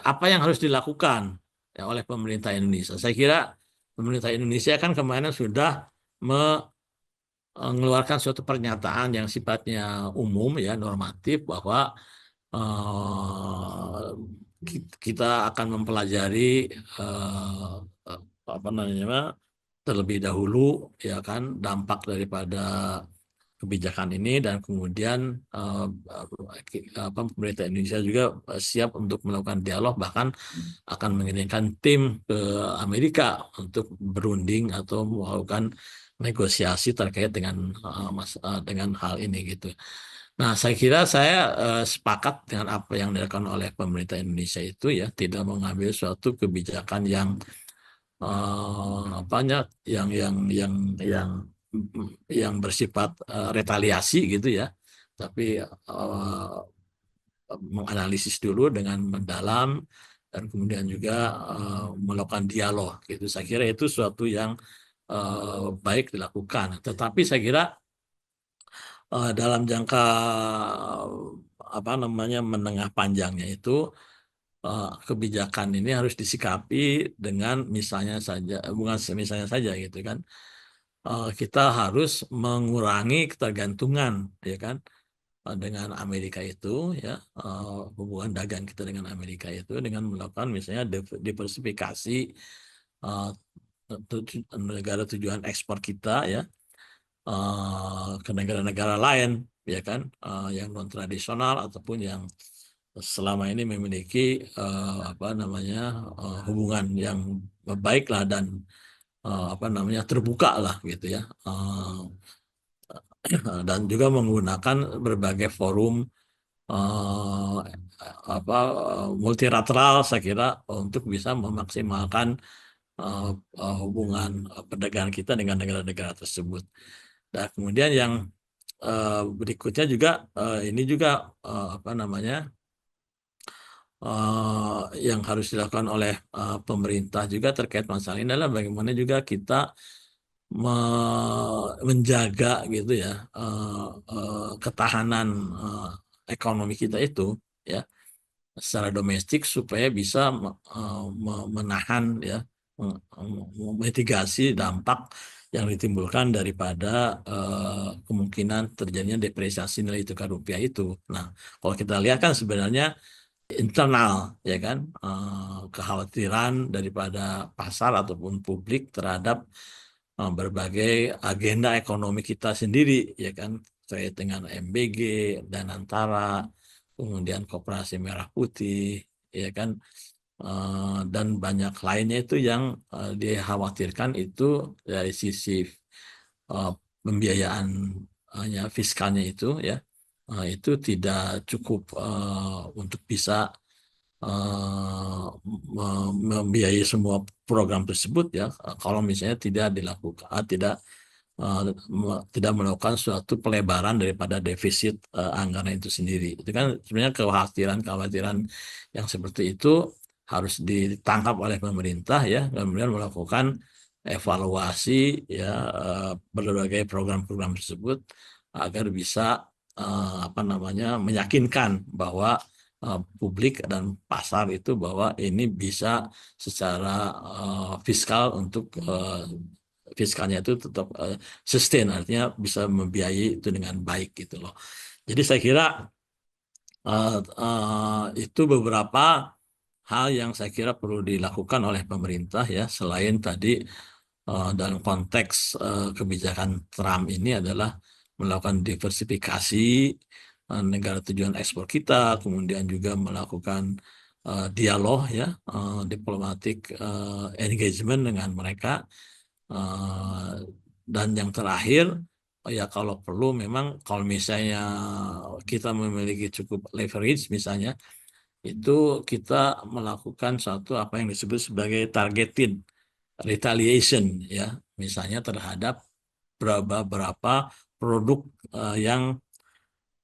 apa yang harus dilakukan ya oleh pemerintah Indonesia. Saya kira pemerintah Indonesia kan kemarin sudah mengeluarkan suatu pernyataan yang sifatnya umum ya normatif bahwa kita akan mempelajari eh, apa namanya terlebih dahulu ya kan dampak daripada kebijakan ini dan kemudian pemerintah Indonesia juga siap untuk melakukan dialog bahkan akan mengirimkan tim ke Amerika untuk berunding atau melakukan negosiasi terkait dengan dengan hal ini gitu. Nah, saya kira saya sepakat dengan apa yang dilakukan oleh pemerintah Indonesia itu ya, tidak mengambil suatu kebijakan yang apanya yang yang bersifat retaliasi gitu ya, tapi menganalisis dulu dengan mendalam dan kemudian juga melakukan dialog gitu. Saya kira itu suatu yang baik dilakukan. Tetapi saya kira dalam jangka apa namanya menengah panjangnya itu kebijakan ini harus disikapi dengan misalnya saja, bukan misalnya saja gitu kan. Kita harus mengurangi ketergantungan ya kan dengan Amerika itu ya hubungan dagang kita dengan Amerika itu dengan melakukan misalnya diversifikasi uh, negara tujuan ekspor kita ya ke negara-negara lain ya kan yang non tradisional ataupun yang selama ini memiliki apa namanya hubungan yang baik lah dan apa namanya terbuka lah gitu ya dan juga menggunakan berbagai forum eh, apa multilateral saya kira untuk bisa memaksimalkan eh, hubungan perdagangan kita dengan negara-negara tersebut. Dan kemudian yang berikutnya juga ini juga apa namanya yang harus dilakukan oleh pemerintah juga terkait masalah ini adalah bagaimana juga kita menjaga gitu ya ketahanan ekonomi kita itu ya secara domestik supaya bisa menahan ya memitigasi dampak yang ditimbulkan daripada kemungkinan terjadinya depresiasi nilai tukar rupiah itu. Nah, kalau kita lihat kan sebenarnya internal ya kan kekhawatiran daripada pasar ataupun publik terhadap berbagai agenda ekonomi kita sendiri ya kan terkait dengan MBG dan antara kemudian Koperasi Merah Putih ya kan dan banyak lainnya itu yang dikhawatirkan itu dari sisi eh, pembiayaan fiskalnya itu ya itu tidak cukup untuk bisa membiayai semua program tersebut ya kalau misalnya tidak dilakukan tidak melakukan suatu pelebaran daripada defisit anggaran itu sendiri itu kan sebenarnya kekhawatiran yang seperti itu harus ditangkap oleh pemerintah ya kemudian melakukan evaluasi ya berbagai program-program tersebut agar bisa apa namanya meyakinkan bahwa publik dan pasar itu bahwa ini bisa secara fiskal untuk fiskalnya itu tetap sustain artinya bisa membiayai itu dengan baik gitu loh. Jadi saya kira itu beberapa hal yang saya kira perlu dilakukan oleh pemerintah ya selain tadi dalam konteks kebijakan Trump ini adalah melakukan diversifikasi negara tujuan ekspor kita, kemudian juga melakukan dialog ya, diplomatic engagement dengan mereka, eh, dan yang terakhir ya kalau perlu memang kalau misalnya kita memiliki cukup leverage misalnya itu kita melakukan suatu apa yang disebut sebagai targeted retaliation ya misalnya terhadap berapa produk yang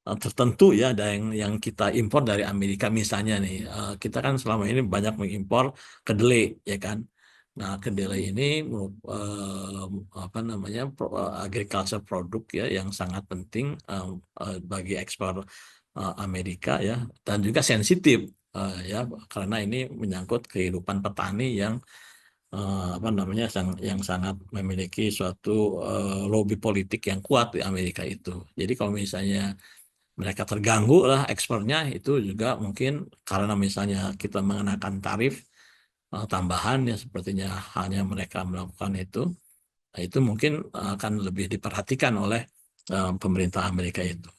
tertentu ya ada yang kita impor dari Amerika misalnya nih kita kan selama ini banyak mengimpor kedelai ya kan nah kedelai ini apa namanya agriculture produk ya yang sangat penting bagi ekspor Amerika ya dan juga sensitif ya karena ini menyangkut kehidupan petani yang apa namanya yang sangat memiliki suatu lobby politik yang kuat di Amerika itu. Jadi kalau misalnya mereka terganggu lah ekspornya itu juga mungkin karena misalnya kita mengenakan tarif tambahan ya sepertinya halnya mereka melakukan itu, nah, itu mungkin akan lebih diperhatikan oleh pemerintah Amerika itu.